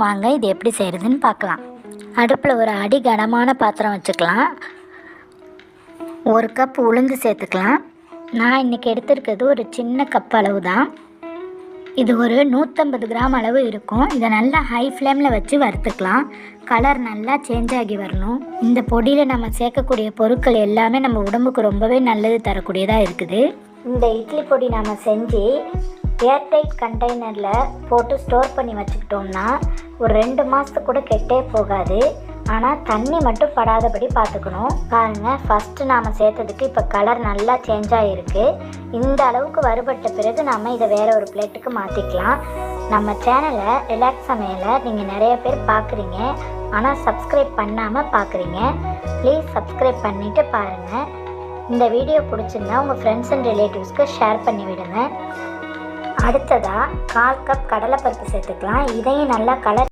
வாங்க இது எப்படி செய்கிறதுன்னு பார்க்கலாம். அடுப்பில் ஒரு அடி கனமான பாத்திரம் வச்சுக்கலாம். 1 கப் உளுந்து சேர்த்துக்கலாம். நான் இன்றைக்கி எடுத்துருக்கிறது ஒரு சின்ன கப் அளவு தான். இது ஒரு 150 கிராம் அளவு இருக்கும். இதை நல்லா ஹை ஃப்ளேமில் வச்சு வறுத்துக்கலாம். கலர் நல்லா சேஞ்ச் ஆகி வரணும். இந்த பொடியில் நம்ம சேர்க்கக்கூடிய பொருட்கள் எல்லாமே நம்ம உடம்புக்கு ரொம்பவே நல்லது தரக்கூடியதாக இருக்குது. இந்த இட்லி பொடி நம்ம செஞ்சு ஏர்டைட் கண்டெய்னரில் போட்டு ஸ்டோர் பண்ணி வச்சுக்கிட்டோம்னா ஒரு 2 மாதத்துக்கு கூட கெட்டே போகாது. ஆனால் தண்ணி மட்டும் படாதபடி பார்த்துக்கணும். பாருங்கள், ஃபஸ்ட்டு நாம் சேர்த்ததுக்கு இப்போ கலர் நல்லா சேஞ்ச் ஆகிருக்கு. இந்த அளவுக்கு வறுபட்ட பிறகு நாம் இதை வேறு ஒரு பிளேட்டுக்கு மாற்றிக்கலாம். நம்ம சேனலை ரிலாக்ஸ் சமையலை நீங்கள் நிறைய பேர் பார்க்குறீங்க, ஆனால் சப்ஸ்கிரைப் பண்ணாமல் பார்க்குறீங்க. ப்ளீஸ் சப்ஸ்கிரைப் பண்ணிவிட்டு பாருங்கள். இந்த வீடியோ பிடிச்சிருந்தா உங்கள் ஃப்ரெண்ட்ஸ் அண்ட் ரிலேட்டிவ்ஸ்க்கு ஷேர் பண்ணி விடுங்க. அடுத்ததாக 1/4 கப் கடலைப்பருப்பு சேர்த்துக்கலாம். இதையும் நல்லா கலர்